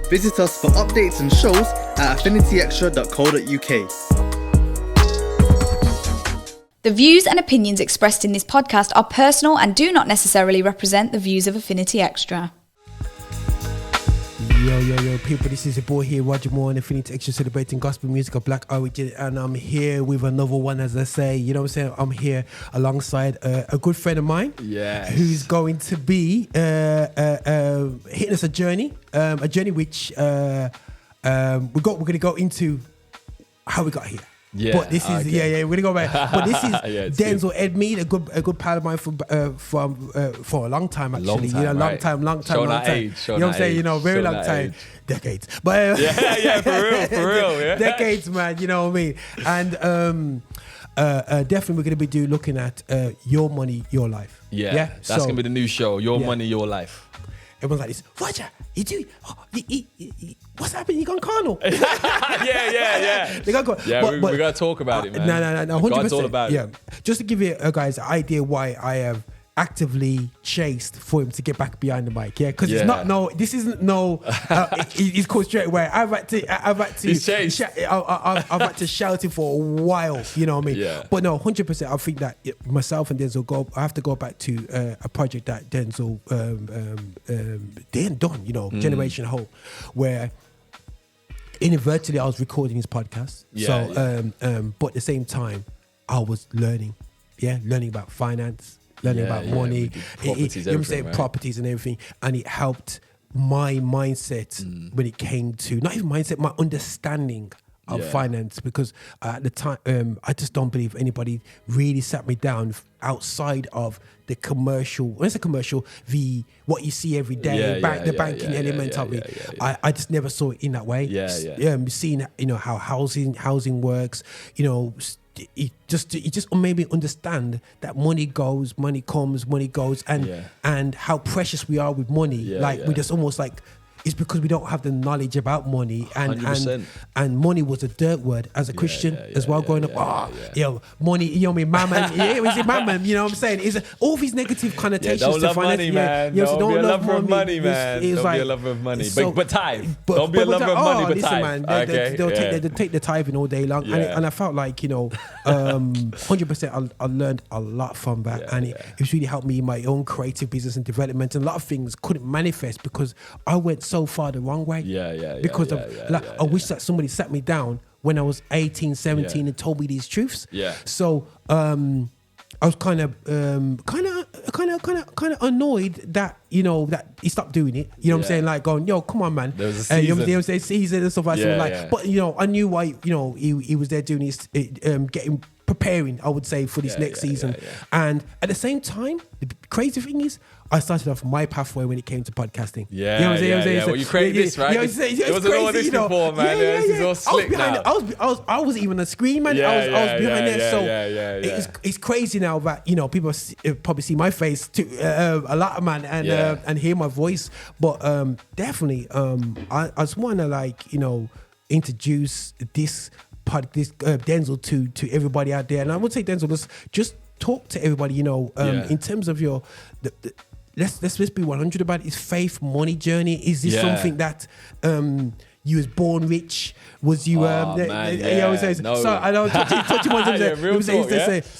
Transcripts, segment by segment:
Visit us for updates and shows at affinityextra.co.uk. The views and opinions expressed in this podcast are personal and do not necessarily represent the views of Affinity Extra. Yo, people, this is your boy here, Roger Moore, and Affinity Extra, celebrating gospel music of Black origin, and I'm here with another one, as I say, you know what I'm saying? I'm here alongside a good friend of mine, who's going to be hitting us a journey which we're going to go into how we got here. Yeah, but this is we're gonna go back. But this is Denzil Edmeade, a good pal of mine for a long time, actually. Long time. Age, you know what I'm saying? Very long time, decades. But for real, yeah. Decades, man. You know what I mean? And definitely we're gonna be looking at Your Money, Your Life. Yeah. That's gonna be the new show. Your Money, Your Life. Everyone's like this. Roger, what's happening? You gone carnal? Yeah. They got we gotta talk about it, man. No, 100%. God's all about it. Just to give you guys an idea why I have actively chased for him to get back behind the mic, because it's not this isn't he's called straight away. I've had to shout it for a while, you know what I mean? But no, 100%. I think that myself and Denzil I have to go back to a project that Denzil done, Generation Hope, where inadvertently I was recording his podcast. But at the same time I was learning about finance, learning about money, properties and everything, and it helped my mindset when it came to not even mindset, my understanding of finance, because at the time I just don't believe anybody really sat me down outside of the commercial. When it's a commercial, what you see every day, the banking element of it. I just never saw it in that way. Seeing how housing works, it just made me understand that money goes, money comes, money goes, and how precious we are with money. We just almost like, it's because we don't have the knowledge about money, and money was a dirt word as a Christian as well growing up. Money, mammon, is it mammon? You know what I'm saying? It's all these negative connotations. Don't to love finance. money, man. Don't be a lover of money, man. Don't be a lover of money. But tithe. Don't be a lover of money, but tithe. They'll take the tithing all day long, and I felt like 100%. I learned a lot from that, and it's really helped me in my own creative business and development. And a lot of things couldn't manifest because I went so far the wrong way. I wish that somebody sat me down when I was 18, 17 and told me these truths. So I was kind of annoyed that that he stopped doing it. You know what I'm saying? Like going, yo, come on, man. There was a season. Season and stuff like that. But I knew why. He was there doing his preparing, I would say, for this next season. And at the same time, the crazy thing is, I started off my pathway when it came to podcasting. Well, you created this, right? It wasn't all this before, man. This is all slick now. I was even a screen man. I was behind there. So it's crazy now that people probably see my face too, a lot, man, and hear my voice. But definitely, I just want to introduce this Denzil to everybody out there, and I would say, Denzil, just talk to everybody. In terms of your let's be 100 about his faith money journey. Is this something that you was born rich? Was you? So I don't touch him on them. So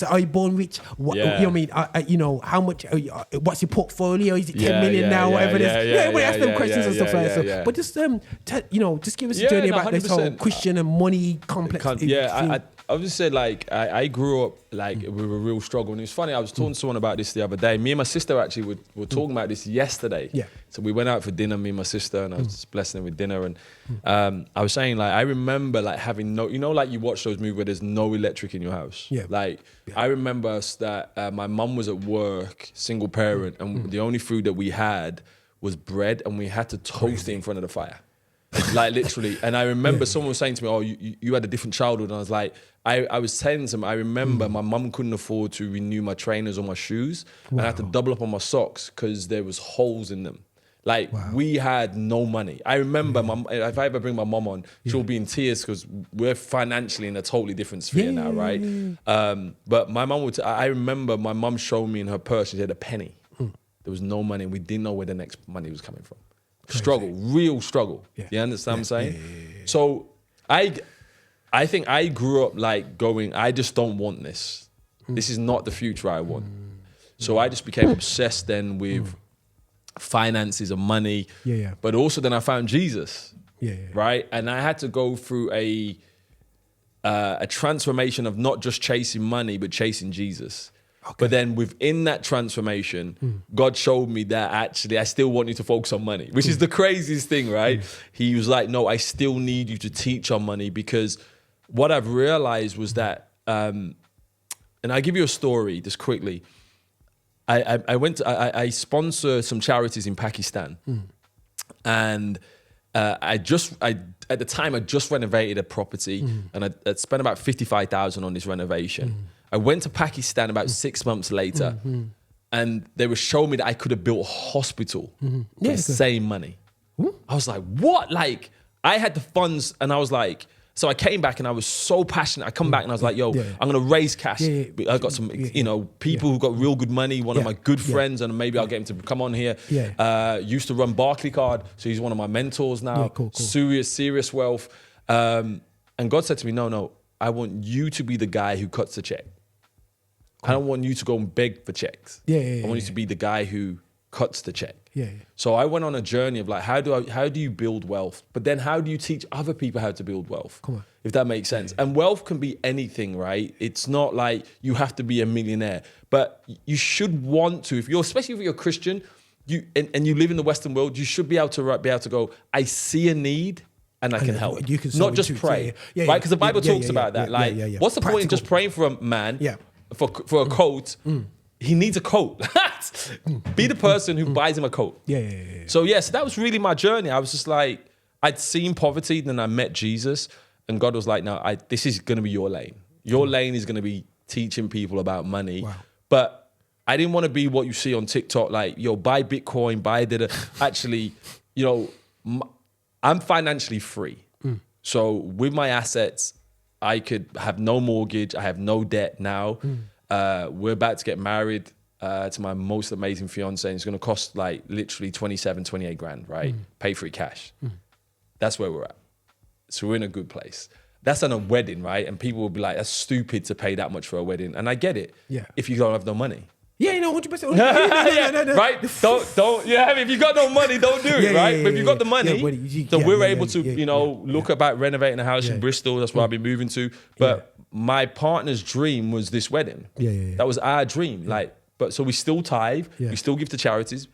are you born rich? What, you know what I mean? How much? What's your portfolio? Is it 10 million now? Whatever it is. Everybody ask them questions and stuff like that. But just just give us a journey about 100%. This whole Christian and money complex. I would just say, I grew up with a real struggle, and it was funny. I was talking to someone about this the other day. Me and my sister actually were talking about this yesterday. So we went out for dinner, me and my sister, and I was just blessing them with dinner. And I was saying, I remember having you watch those movies where there's no electric in your house. I remember that my mum was at work, single parent, and the only food that we had was bread, and we had to toast it in front of the fire. Literally. And I remember someone was saying to me, oh, you had a different childhood. And I was like, I was telling them, I remember my mum couldn't afford to renew my trainers or my shoes. And I had to double up on my socks because there was holes in them. We had no money. I remember, if I ever bring my mum on, she'll be in tears because we're financially in a totally different sphere now, right? But my mum I remember my mum showed me in her purse, she had a penny. There was no money, and we didn't know where the next money was coming from. struggle, real struggle. Yeah. You understand what I'm saying? Yeah. So I think I grew up like going, I just don't want this. This is not the future I want. So I just became obsessed then with finances and money. Yeah. But also then I found Jesus. Yeah. Right? And I had to go through a transformation of not just chasing money, but chasing Jesus. Okay. But then within that transformation, God showed me that actually I still want you to focus on money, which is the craziest thing, right? He was like, no, I still need you to teach on money, because what I've realized was that, and I'll give you a story just quickly. I sponsor some charities in Pakistan, and at the time I just renovated a property, and I'd spent about 55,000 on this renovation. I went to Pakistan about 6 months later, and they were showing me that I could have built a hospital for the same money. I was like, what? Like, I had the funds, and I was like, so I came back and I was so passionate. I come back and I was like, yo, I'm going to raise cash. I got some, people who got real good money. One of my good friends, and maybe I'll get him to come on here. Used to run Barclaycard. So he's one of my mentors now. Cool. Serious wealth. And God said to me, no, I want you to be the guy who cuts the check. I don't want you to go and beg for checks. I want you to be the guy who cuts the check. So I went on a journey of like, how do you build wealth? But then how do you teach other people how to build wealth? Come on. If that makes sense. And wealth can be anything, right? It's not like you have to be a millionaire, but you should want to, especially if you're a Christian, and you live in the Western world, you should be able to go, I see a need and I can help. You can not just pray, right? Because the Bible talks about that. What's the point in just praying for a man for a coat? He needs a coat. Be the person who buys him a coat. So that was really my journey. I was just like, I'd seen poverty, then I met Jesus, and God was like, no, this is going to be your lane. Your lane is going to be teaching people about money. Wow. But I didn't want to be what you see on TikTok, like, buy Bitcoin, Actually, I'm financially free. So with my assets, I could have no mortgage. I have no debt now. We're about to get married to my most amazing fiance, and it's going to cost like literally 28 grand, right? Pay for it cash. That's where we're at. So we're in a good place. That's on a wedding, right? And people will be like, that's stupid to pay that much for a wedding. And I get it. If you don't have no money. 100%. No. Right? Don't. If you got no money, don't do it, right? But if you got the money, we're able to, look about renovating a house in Bristol. That's where I've been moving to. But my partner's dream was this wedding. That was our dream. So we still tithe, we still give to charities,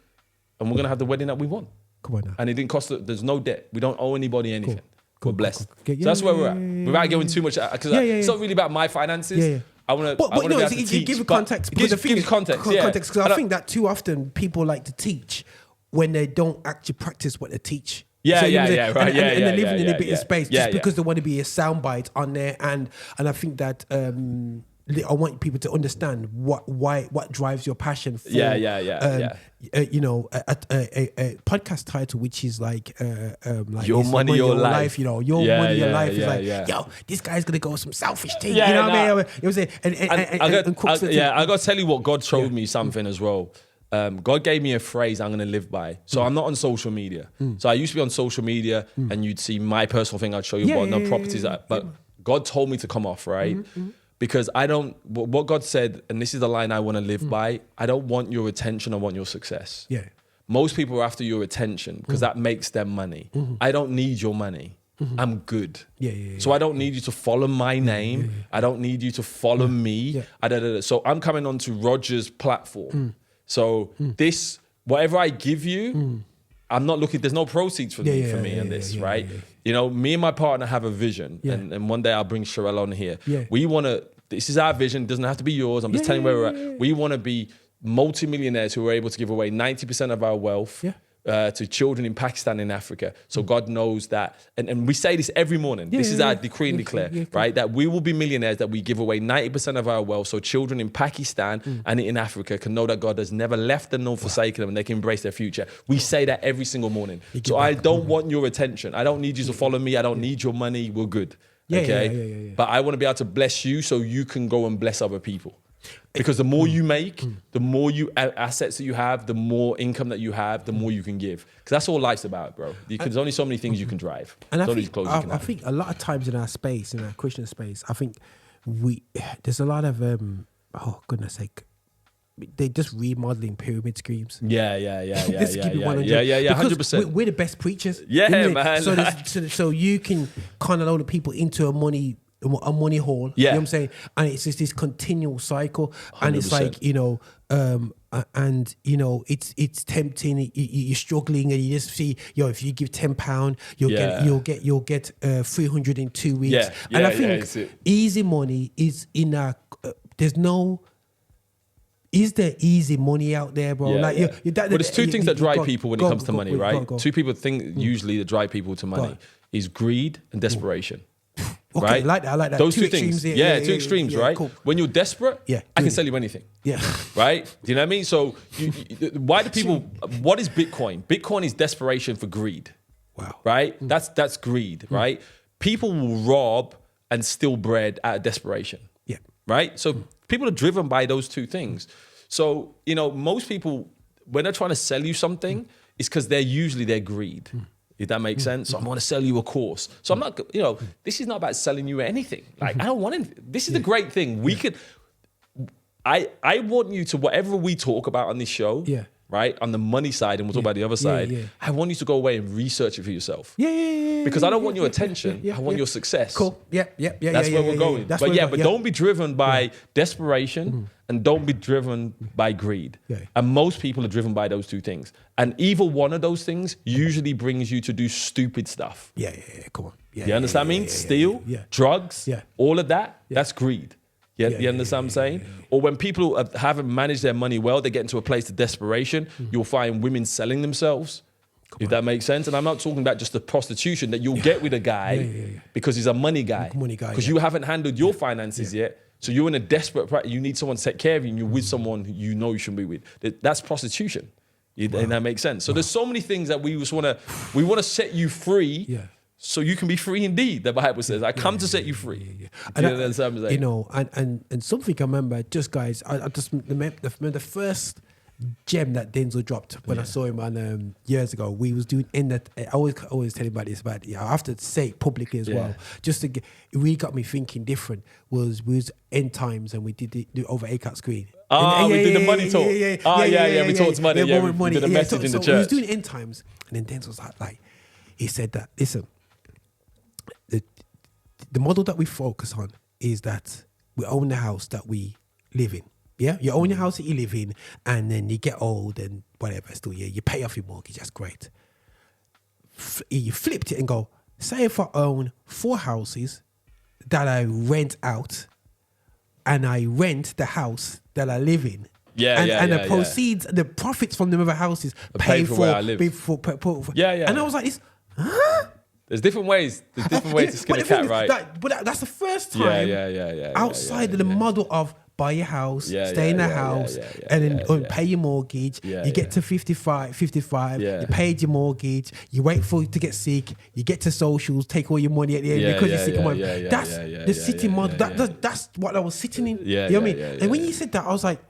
and we're gonna have the wedding that we want. Come on now. And it didn't cost. There's no debt. We don't owe anybody anything. We're blessed. So that's where we're at. Without going too much, because it's not really about my finances. I want to give context. Give context. Because I think that too often people like to teach when they don't actually practice what they teach. And they're living in a bit of space just because they want to be a soundbite on there, and I think that I want people to understand what drives your passion for a podcast title which is like Your Money, Your Life. Your money, your life is like, yo, this guy's gonna go some selfish thing. You know what I mean? It was I got to tell you what God showed me something as well. God gave me a phrase I'm going to live by. So I'm not on social media. So I used to be on social media and you'd see my personal thing. I'd show you properties. But God told me to come off, right? Because what God said, and this is the line I want to live by, I don't want your attention, I want your success. Most people are after your attention because that makes them money. I don't need your money. I'm good. So I don't need you to follow my name. I don't need you to follow me. So I'm coming onto Roger's platform. So this, whatever I give you, I'm not looking, there's no proceeds for me in this, right? Me and my partner have a vision, and one day I'll bring Sherelle on here. We want to, this is our vision, it doesn't have to be yours, I'm just telling you where we're at. We want to be multimillionaires who are able to give away 90% of our wealth to children in Pakistan and Africa. So God knows that. And we say this every morning. This is our decree and declare, right? That we will be millionaires, that we give away 90% of our wealth. So children in Pakistan and in Africa can know that God has never left them nor forsaken them, and they can embrace their future. We say that every single morning. So I don't want your attention. I don't need you to follow me. I don't need your money. We're good. Okay? But I want to be able to bless you so you can go and bless other people. Because the more you make, the more assets that you have, the more income that you have, the more you can give. Because that's all life's about, bro. There's only so many things you can drive. And I think a lot of times in our space, in our Christian space, I think there's a lot of oh goodness sake, they're just remodeling pyramid schemes. Yeah. Just keep it 100. 100%. We're the best preachers. Yeah, isn't it? man. So you can kind of load the people into a money hole. Yeah. You know what I'm saying? And it's just this continual cycle. 100%. And it's like, it's tempting. You're struggling, and you just see, if you give £10, you'll get 300 in 2 weeks. Yeah. And I think easy money is in our. Is there easy money out there, bro? Well, there's two things that drive people when it comes to money, right? Two people think usually that drive people to money is greed and desperation. Okay, right? I like that. Those two things. Yeah, two extremes, right? Cool. When you're desperate, I can sell you anything. Yeah. Right? Do you know what I mean? So why do people, what is Bitcoin? Bitcoin is desperation for greed. Wow. Right? That's greed, right? People will rob and steal bread out of desperation. Yeah. Right? So people are driven by those two things. So, most people, when they're trying to sell you something, it's because they're greed. If that makes sense. So I want to sell you a course. So I'm not, this is not about selling you anything. Like, I don't want anything. This is the great thing. We could, I want you to, whatever we talk about on this show, right, on the money side, and we'll talk about the other side, I want you to go away and research it for yourself. Because I don't want your attention. I want your success. Cool. That's where we're going. But don't be driven by desperation and don't be driven by greed. And most people are driven by those two things. And either one of those things usually brings you to do stupid stuff. Come on. You understand me? Steal, drugs, all of that, that's greed. You understand what I'm saying? Or when people haven't managed their money well, they get into a place of desperation, you'll find women selling themselves. If that makes sense. And I'm not talking about just the prostitution that you'll get with a guy because he's a money guy. Because you haven't handled your finances yet. So you're in a desperate, you need someone to take care of you and you're with someone who you know you shouldn't be with. That's prostitution. And that makes sense. So there's so many things that we just want to set you free so you can be free indeed. The Bible says, I come to set you free. And something I remember, just guys, I just remember the first gem that Denzil dropped when I saw him on years ago. We was doing I always tell him about this, but I have to say it publicly as well. Just to get, it really got me thinking different. We was end times and we did the over ACAT screen. We did the money talk. We talked money. We did a message in the church. We was doing end times, and then Denzil was like, he said that, listen, the model that we focus on is that we own the house that we live in. Yeah, you own your house that you live in, and then you get old and whatever. Still, you pay off your mortgage. That's great. You flipped it and go, say if I own 4 houses that I rent out, and I rent the house that I live in. And the proceeds, the profits from the other houses pay for where I live. And I was like, There's different ways. There's different ways to skin a cat, right? That's the first time outside of the model of buy your house, stay in the house, and then pay your mortgage. You get to 55, you paid your mortgage, you wait for it to get sick, you get to socials, take all your money at the end because you're sick. That's the sitting model. That's what I was sitting in. You know what I mean? And when you said that, I was like,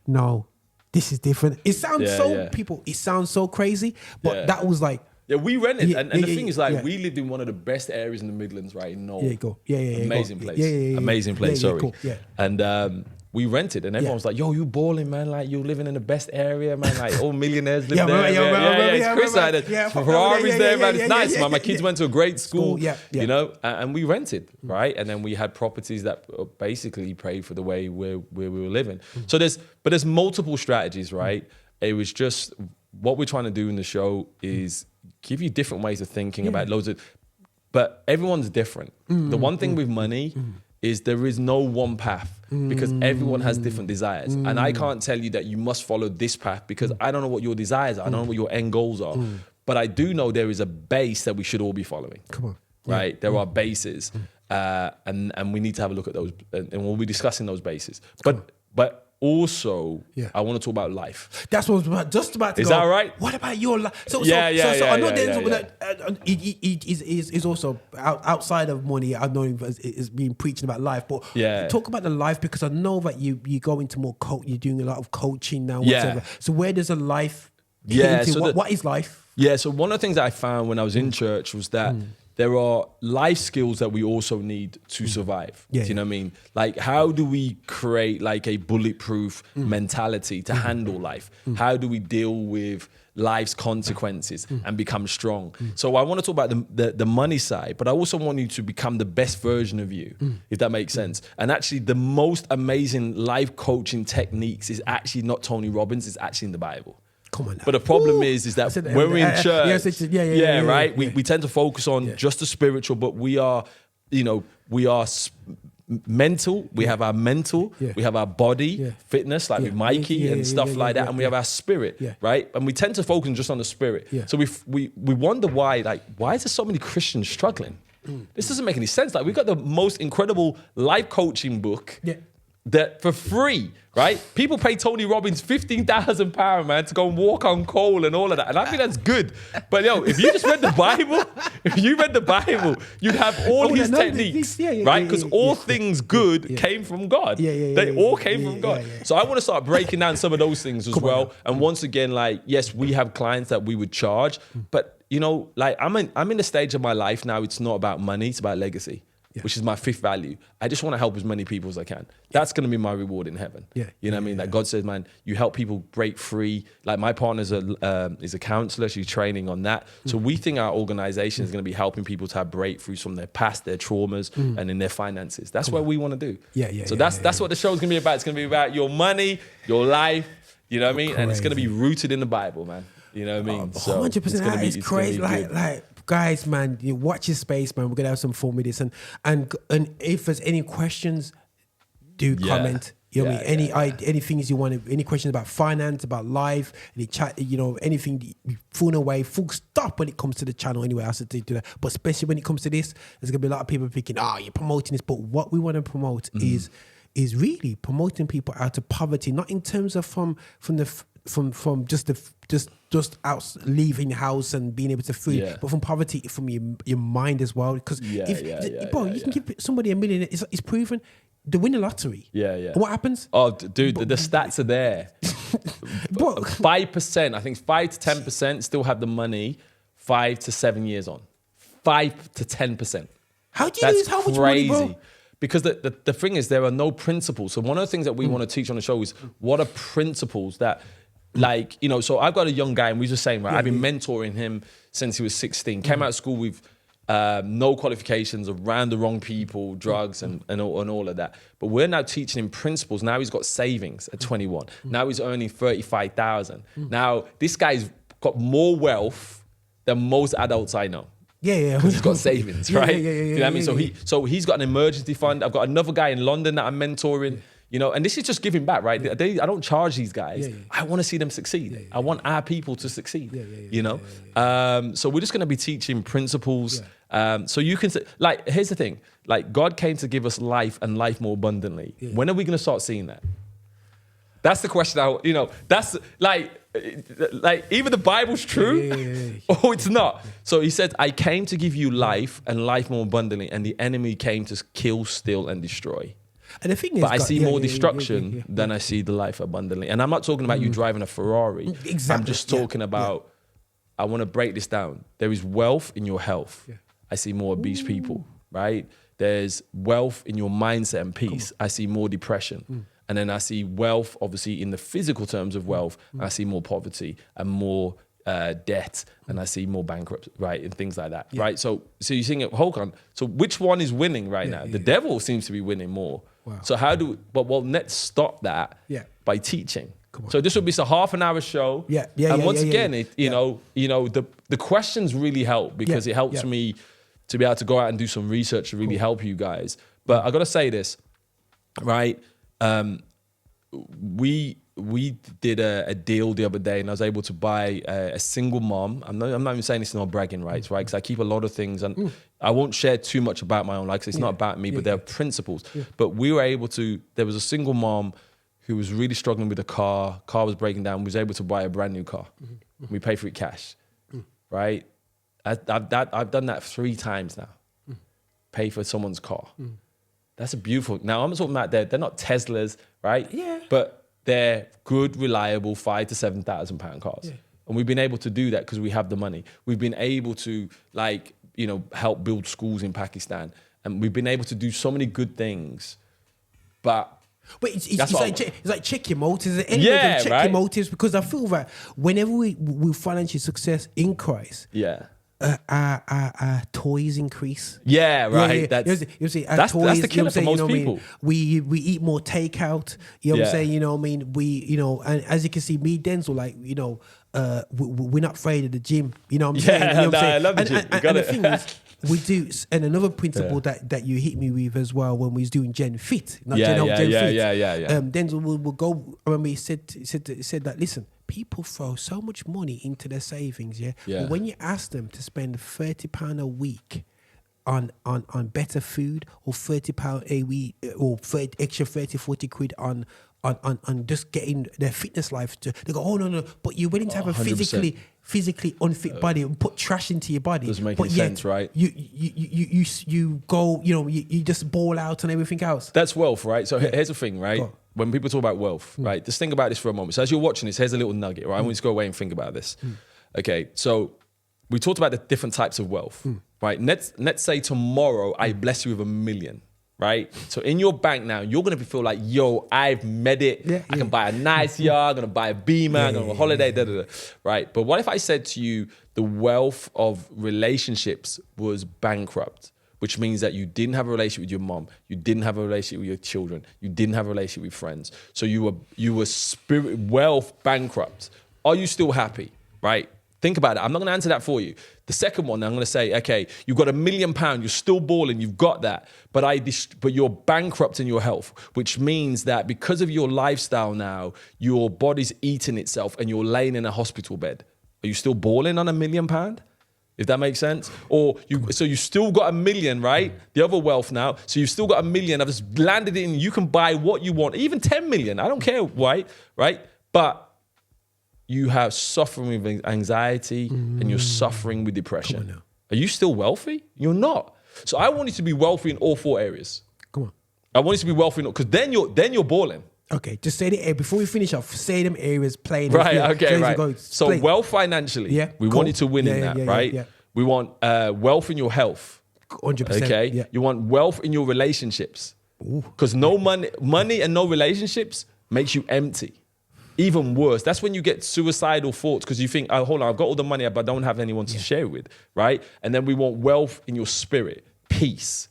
no, this is different. It sounds it sounds so crazy, but that was like, we rented, and the thing is, like, we lived in one of the best areas in the Midlands, right? In Norwell. Amazing place. Amazing place, sorry. Cool. And we rented, and everyone was like, yo, you balling, man. Like, you're living in the best area, man. Like, all millionaires live there. It's Chris side. Ferraris there, man. It's nice, man. My kids went to a great school, you know, and we rented, right? And then we had properties that basically paid for the way where we were living. So there's multiple strategies, right? It was just, what we're trying to do in the show is give you different ways of thinking about loads of, but everyone's different. The one thing with money is there is no one path because everyone has different desires. And I can't tell you that you must follow this path because I don't know what your desires are. I don't know what your end goals are. But I do know there is a base that we should all be following. Come on. Right? There are bases. And we need to have a look at those. And we'll be discussing those bases. But also, Yeah. I want to talk about life. That's what I was just about to Is go. that right? What about your life? So Yeah, I know Denzil, yeah. he is also outside of money. I know him is being preaching about life, but talk about the life, because I know that you go into more you're doing a lot of coaching now. Whatever. So where does a life? So what is life? Yeah. So one of the things that I found when I was in church was that there are life skills that we also need to survive. Do you know what I mean? Like, how do we create like a bulletproof mentality to handle life? How do we deal with life's consequences and become strong? So I want to talk about the money side, but I also want you to become the best version of you, if that makes sense. And actually, the most amazing life coaching techniques is actually not Tony Robbins, it's actually in the Bible. Come on now. But the problem is that when we're in church, right? Yeah. We tend to focus on just the spiritual, but we are, mental. We have our mental, we have our body, fitness, like with Mikey and stuff like that, and we have our spirit, right? And we tend to focus just on the spirit. So we wonder why is there so many Christians struggling? This doesn't make any sense. Like, we've got the most incredible life coaching book. That for free, right? People pay Tony Robbins £15,000, man, to go and walk on coal and all of that. And I think that's good. But if you just read the Bible, you'd have all his techniques, right? Because all things good came from God. They all came from God. So I want to start breaking down some of those things as well. And once again, like, yes, we have clients that we would charge, but I'm in the stage of my life now, it's not about money, it's about legacy. Which is my fifth value. I just want to help as many people as I can. That's going to be my reward in heaven. You know what I mean? Like, God says, man, you help people break free. Like, my partner's is a counselor. She's training on that. So we think our organization is going to be helping people to have breakthroughs from their past, their traumas, and in their finances. That's what we want to do. So that's what the show's going to be about. It's going to be about your money, your life, you know what I mean? And it's going to be rooted in the Bible, man. You know what I mean? 100%. That is crazy. Like, guys, man, you watch your space, man. We're gonna have some fun with this, and if there's any questions, do comment. You know what I mean? Any things you want, any questions about finance, about life, any chat, anything thrown away, full stop when it comes to the channel. Anyway, I said to do that, but especially when it comes to this, there's gonna be a lot of people thinking, you're promoting this, but what we want to promote is really promoting people out of poverty, not in terms of from just out leaving the house and being able to food, but from poverty, from your mind as well. Because you can give somebody $1 million. It's proven. They win the lottery. And what happens? Oh, dude, the stats are there. 5%, I think 5 to 10% still have the money 5 to 7 years on. 5 to 10%. How do you lose how much money, bro? Because the thing is, there are no principles. So one of the things that we want to teach on the show is what are principles that, like, so I've got a young guy, and we were just saying, right, I've been mentoring him since he was 16. Came out of school with no qualifications, around the wrong people, drugs, and all of that. But we're now teaching him principles. Now he's got savings at 21. Now he's earning 35,000. Now this guy's got more wealth than most adults I know. Because he's got savings, right? You know what I mean? So he's got an emergency fund. I've got another guy in London that I'm mentoring. And this is just giving back, right? I don't charge these guys. I want to see them succeed. I want our people to succeed, So we're just going to be teaching principles. So you can, like, here's the thing. Like, God came to give us life and life more abundantly. When are we going to start seeing that? That's the question. That's like even the Bible's true, or it's not. So he said, I came to give you life and life more abundantly, and the enemy came to kill, steal, and destroy. And the thing is, but I see more destruction than I see the life abundantly. And I'm not talking about you driving a Ferrari. Exactly. I'm just talking about, I want to break this down. There is wealth in your health. I see more obese people, right? There's wealth in your mindset and peace. I see more depression. And then I see wealth, obviously, in the physical terms of wealth. I see more poverty and more debt, and I see more bankrupt, right, and things like that, right? So you're saying, hold on. So which one is winning right now? The devil seems to be winning more. Wow. So let's stop that by teaching. So this will be a half an hour show. And once again, the questions really help because it helps me to be able to go out and do some research to really help you guys. But I got to say this, right? We did a deal the other day, and I was able to buy a single mom. I'm not even saying it's not bragging rights, right? Because I keep a lot of things, and I won't share too much about my own life because it's not about me, but there are principles. But we were able to. There was a single mom who was really struggling with a car. Car was breaking down. Was able to buy a brand new car. We pay for it cash, right? I've done that 3 times now. Pay for someone's car. That's a beautiful. Now I'm talking about they're not Teslas, right? Yeah. But they're good, reliable £5,000 to £7,000 cars. Yeah. And we've been able to do that because we have the money. We've been able to help build schools in Pakistan, and we've been able to do so many good things. But it's like check your motives. Check your motives, because I feel that whenever we financial success increase, our toys increase. Yeah, right. That's the killer for most people. We eat more takeout. You know what I'm saying? You know what I mean? And as you can see, me, Denzil, we're not afraid of the gym. You know what I'm saying? You know what I'm saying? I love the gym. And the thing is, we do, and another principle that you hit me with as well when we was doing Gen Fit, not Gen Fit. Denzil will go. I remember he said that. Listen, people throw so much money into their savings, but when you ask them to spend £30 a week on better food, or £30 a week, or extra 30-40 quid on just getting their fitness life, they go, oh no, but you're willing to have a 100%. physically unfit body and put trash into your body. Doesn't make any sense, right? You go, you just ball out and everything else. That's wealth, right? So here's the thing, right? When people talk about wealth, right? Just think about this for a moment. So as you're watching this, here's a little nugget, right? I want you to go away and think about this. Okay, so we talked about the different types of wealth, right? Let's say tomorrow I bless you with $1 million. Right? So in your bank now, you're going to feel like, yo, I've made it. I can buy a nice yard, I'm going to buy a Beamer, I'm going to go on holiday, right? But what if I said to you, the wealth of relationships was bankrupt, which means that you didn't have a relationship with your mom, you didn't have a relationship with your children, you didn't have a relationship with friends. So you were spirit wealth bankrupt. Are you still happy, right? Think about it. I'm not going to answer that for you. The second one, I'm going to say, okay, you've got £1 million, you're still balling, you've got that, but you're bankrupt in your health, which means that because of your lifestyle now, your body's eating itself and you're laying in a hospital bed. Are you still balling on £1 million? If that makes sense? So you still got $1 million, right? The other wealth now. So you've still got $1 million. I've just landed it in. You can buy what you want, even 10 million. I don't care, right? But you have suffering with anxiety and you're suffering with depression. Are you still wealthy? You're not. So I want you to be wealthy in all 4 areas. Come on. I want you to be wealthy because then you're balling. Okay, just say the area before we finish off. Say them areas playing. Right. Okay. Right. So wealth finationally. We want you to win in that, right? Yeah. We want wealth in your health. 100%. Okay. Yeah. You want wealth in your relationships. Because no money and no relationships makes you empty. Even worse, that's when you get suicidal thoughts because you think, oh, hold on, I've got all the money, but I don't have anyone to share with, right? And then we want wealth in your spirit, peace.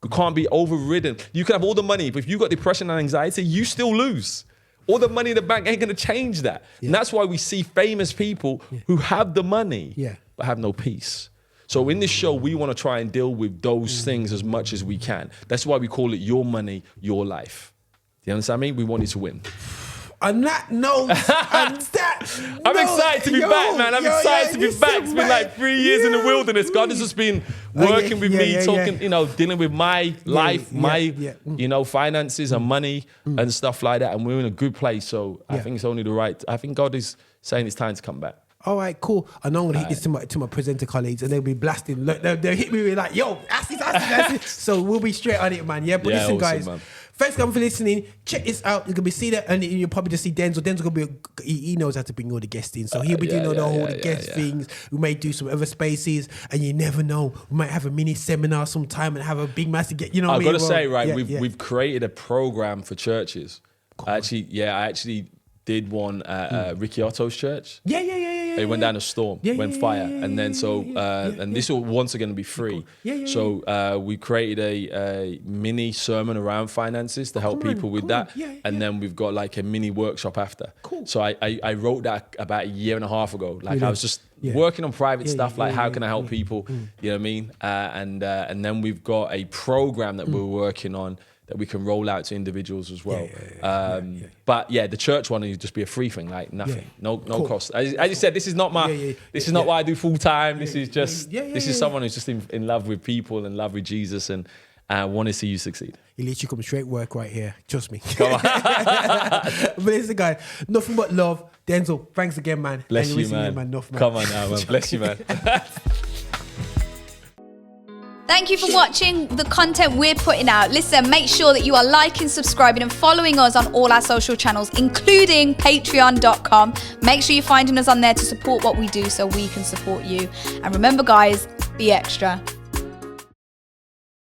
You can't be overridden. You can have all the money, but if you've got depression and anxiety, you still lose. All the money in the bank ain't going to change that. And that's why we see famous people who have the money, but have no peace. So in this show, we want to try and deal with those things as much as we can. That's why we call it Your Money, Your Life. Do you understand me? We want you to win. On that note, I'm excited to be back, man. I'm excited to be back. It's been like 3 years in the wilderness. God has just been working with me, talking, dealing with my life, my finances and money and stuff like that. And we're in a good place. So I think it's only I think God is saying it's time to come back. All right, cool. I know I'm going to hit this to my presenter colleagues and they'll be blasting. They'll hit me with like, yo, that's it. So we'll be straight on it, man. Yeah, but listen, awesome, guys. Man. Thanks for listening. Check this out. You're going to see that and you'll probably just see Denzil. Denzil going to be, he knows how to bring all the guests in. So he'll be doing all the guest things. We may do some other spaces and you never know. We might have a mini seminar sometime and have a big massive get, I've got to say, right, we've created a program for churches. I actually did one at Ricky Otto's church. It went down a storm, went fire. And then this will once again be free. So we created a mini sermon around finances to help people with that. And then we've got like a mini workshop after. So I wrote that about 1.5 years ago. Like I was just working on private stuff, like how can I help people? You know what I mean? And then we've got a program that we're working on that we can roll out to individuals as well. But the church one will just be a free thing, like nothing, no cost. As you said, this is not this is not what I do full time. This is just this is someone who's just in love with people and love with Jesus, and and I want to see you succeed. He literally comes straight work right here. Trust me. Come on. But listen, guys, nothing but love. Denzel, thanks again, man. Bless and you, man. Man. Come on now, man. Bless you, man. Thank you for watching the content we're putting out. Listen, make sure that you are liking, subscribing and following us on all our social channels, including patreon.com. Make sure you're finding us on there to support what we do so we can support you. And remember, guys, be extra.